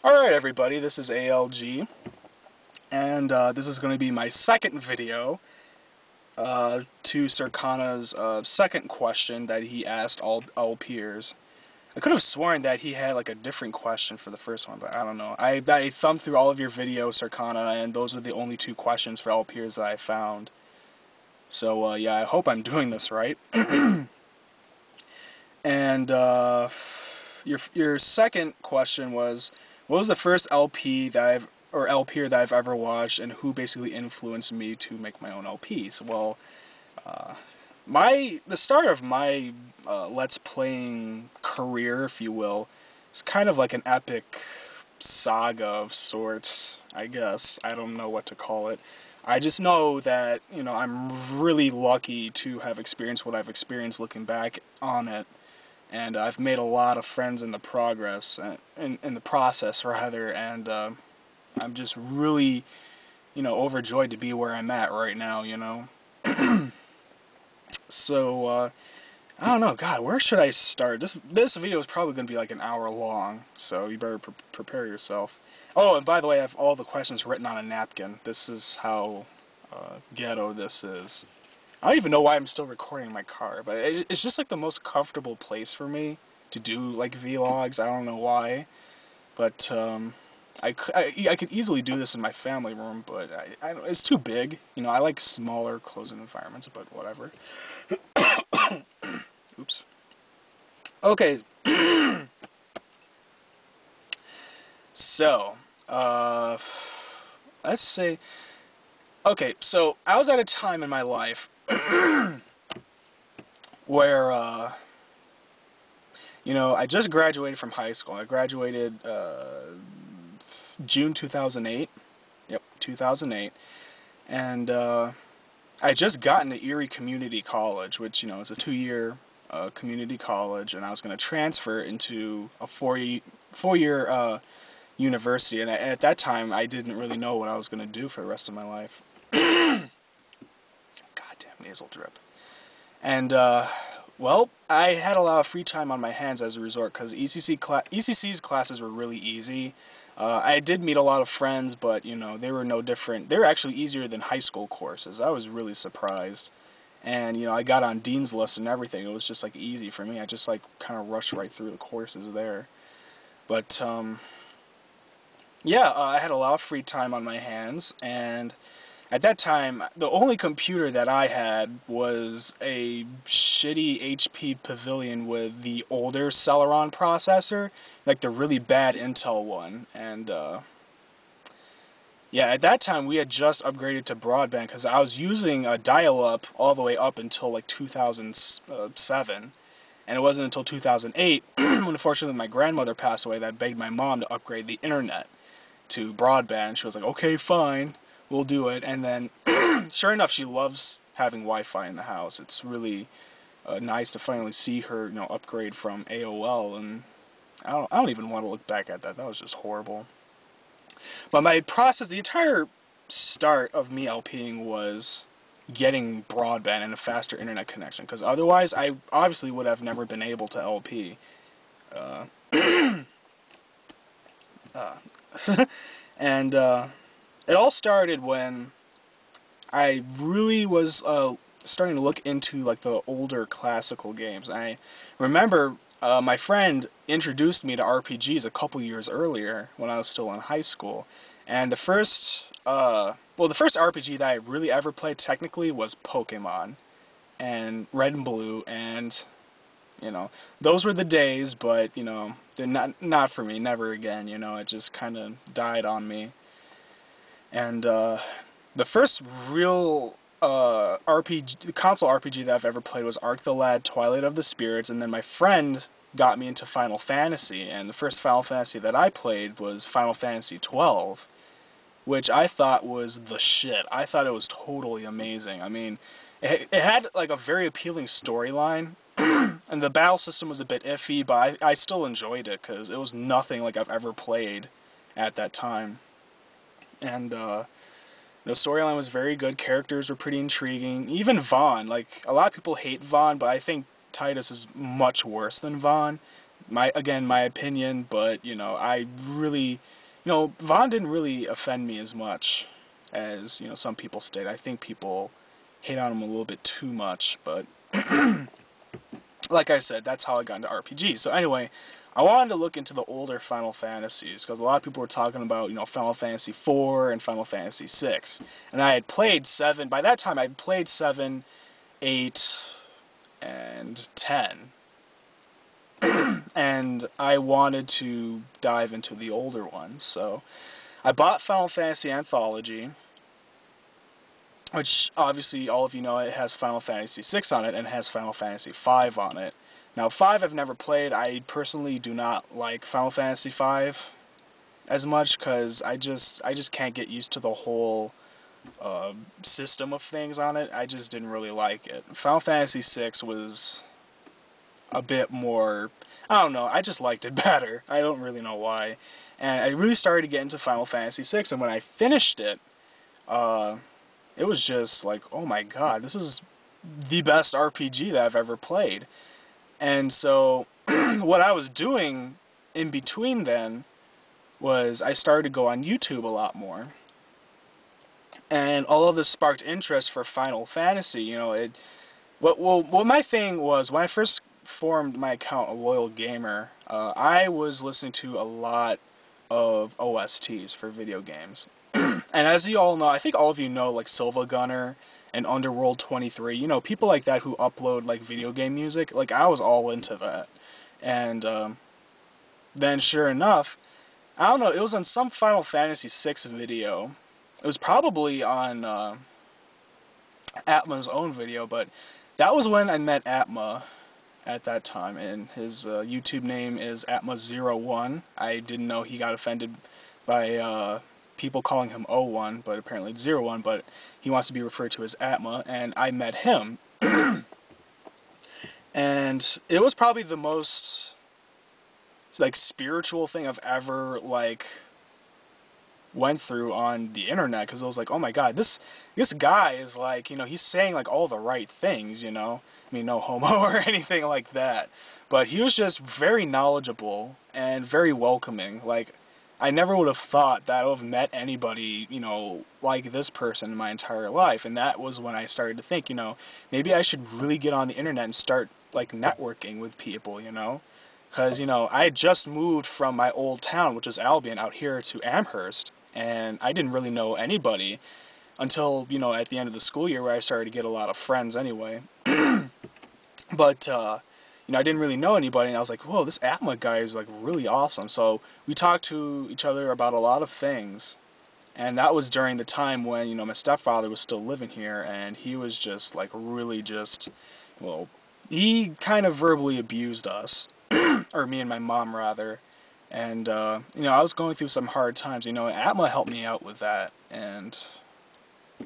Alright everybody, this is ALG, and this is going to be my second video to Sirkhana's second question that he asked all LPers. I could have sworn that he had like a different question for the first one, but I don't know. I thumbed through all of your videos, Sirkhana, and those are the only two questions for LPers that I found. So yeah, I hope I'm doing this right. And your second question was, what was the first LP that LPer that I've ever watched, and who basically influenced me to make my own LPs? Well, the start of my Let's Playing career, if you will, is kind of like an epic saga of sorts, I guess. I don't know what to call it. I just know that, I'm really lucky to have experienced what I've experienced looking back on it. And I've made a lot of friends in the in the process rather, and I'm just really, overjoyed to be where I'm at right now, So, I don't know, God, where should I start? This video is probably going to be like an hour long, so you better prepare yourself. Oh, and by the way, I have all the questions written on a napkin. This is how ghetto this is. I don't even know why I'm still recording in my car, but it's just like the most comfortable place for me to do like vlogs. I don't know why, but I could easily do this in my family room, but it's too big. I like smaller, closed environments, but whatever. Oops. Okay. So, let's say. Okay, so I was at a time in my life where, I just graduated from high school. I graduated June 2008. Yep, 2008. And I just got into Erie Community College, which, is a 2-year community college, and I was going to transfer into a four-year university. And at that time, I didn't really know what I was going to do for the rest of my life. Goddamn nasal drip. And, well, I had a lot of free time on my hands as a result, because ECC's classes were really easy. I did meet a lot of friends, but, they were no different. They were actually easier than high school courses. I was really surprised. And, I got on Dean's List and everything. It was just, like, easy for me. I just, like, kind of rushed right through the courses there. But, yeah, I had a lot of free time on my hands, and at that time, the only computer that I had was a shitty HP Pavilion with the older Celeron processor, like the really bad Intel one. And yeah, at that time we had just upgraded to broadband, because I was using a dial-up all the way up until like 2007. And it wasn't until 2008, when unfortunately my grandmother passed away, that I begged my mom to upgrade the internet to broadband. She was like, okay, fine, we'll do it. And then, sure enough, she loves having Wi-Fi in the house. It's really nice to finally see her, upgrade from AOL. And I don't even want to look back at that. That was just horrible. But my process, the entire start of me LPing was getting broadband and a faster internet connection, because otherwise I obviously would have never been able to LP. And it all started when I really was starting to look into like the older classical games. I remember my friend introduced me to RPGs a couple years earlier when I was still in high school, and the first RPG that I really ever played technically was Pokemon and Red and Blue, and those were the days, but they're not for me, never again. It just kind of died on me. And the first real console RPG that I've ever played was Arc the Lad Twilight of the Spirits, and then my friend got me into Final Fantasy, and the first Final Fantasy that I played was Final Fantasy 12, which I thought was the shit. I thought it was totally amazing. I mean, it had like a very appealing storyline, and the battle system was a bit iffy, but I still enjoyed it, because it was nothing like I've ever played at that time. And the storyline was very good, characters were pretty intriguing. Even Vaughn, like, a lot of people hate Vaughn, but I think Titus is much worse than Vaughn. my opinion, but I really, Vaughn didn't really offend me as much as some people state. I think people hate on him a little bit too much, but like I said, that's how I got into RPGs. So anyway, I wanted to look into the older Final Fantasies because a lot of people were talking about Final Fantasy 4 and Final Fantasy 6, and I had played 7. By that time, I had played 7, 8, and 10. And I wanted to dive into the older ones, so I bought Final Fantasy Anthology, which obviously all of you know it has Final Fantasy 6 on it and it has Final Fantasy 5 on it. Now 5 I've never played. I personally do not like Final Fantasy 5 as much because I just can't get used to the whole system of things on it. I just didn't really like it. Final Fantasy 6 was a bit more, I don't know, I just liked it better. I don't really know why. And I really started to get into Final Fantasy 6, and when I finished it, it was just like, oh my god, this is the best RPG that I've ever played. And so, what I was doing in between then was I started to go on YouTube a lot more. And all of this sparked interest for Final Fantasy. What my thing was, when I first formed my account, A Loyal Gamer, I was listening to a lot of OSTs for video games. And as you all know, I think all of you know, like Silva Gunner and Underworld 23, people like that who upload like video game music. Like, I was all into that. And then sure enough, I don't know, it was on some Final Fantasy VI video. It was probably on Atma's own video, but that was when I met Atma at that time, and his YouTube name is Atma01. I didn't know he got offended by people calling him O1, but apparently it's 01, but he wants to be referred to as Atma, and I met him. And it was probably the most like spiritual thing I've ever went through on the internet, because I was like, oh my god, this guy is like, he's saying like all the right things, I mean, no homo or anything like that, but he was just very knowledgeable and very welcoming. Like, I never would have thought that I would have met anybody, like this person in my entire life. And that was when I started to think, maybe I should really get on the internet and start like networking with people, because, I had just moved from my old town, which is Albion, out here to Amherst, and I didn't really know anybody until, at the end of the school year, where I started to get a lot of friends anyway. But, I didn't really know anybody, and I was like, whoa, this Atma guy is, like, really awesome. So we talked to each other about a lot of things, and that was during the time when, my stepfather was still living here, and he was just, like, really just, well, he kind of verbally abused us. Or me and my mom, rather. And, I was going through some hard times. Atma helped me out with that. And,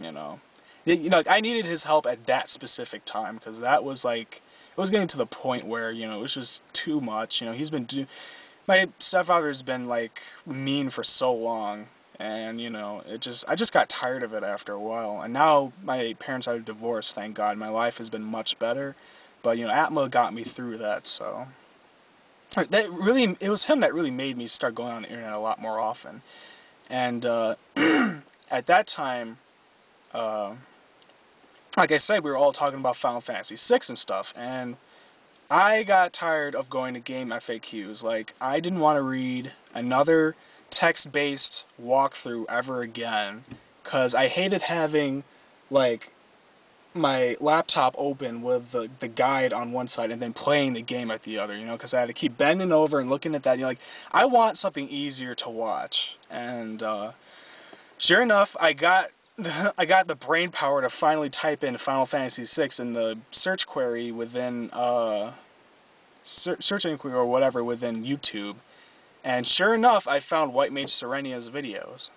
I needed his help at that specific time, because that was, like, it was getting to the point where, it was just too much. My stepfather's been, like, mean for so long. And, I just got tired of it after a while. And now my parents are divorced, thank God. My life has been much better. But, Atma got me through that, so... it was him that really made me start going on the internet a lot more often. And at that time, like I said, we were all talking about Final Fantasy VI and stuff, and I got tired of going to game FAQs. Like, I didn't want to read another text-based walkthrough ever again, because I hated having, like, my laptop open with the guide on one side and then playing the game at the other, because I had to keep bending over and looking at that. Like, I want something easier to watch. And sure enough, I got the brain power to finally type in Final Fantasy VI in the search query within search inquiry or whatever within YouTube. And sure enough, I found White Mage Serenia's videos.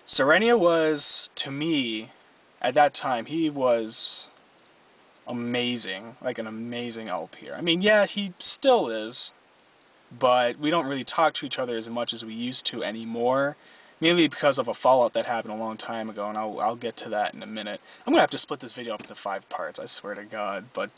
Serenia was, to me, at that time, he was amazing, like an amazing LPer. I mean, yeah, he still is, but we don't really talk to each other as much as we used to anymore, mainly because of a fallout that happened a long time ago, and I'll get to that in a minute. I'm going to have to split this video up into 5 parts, I swear to God, but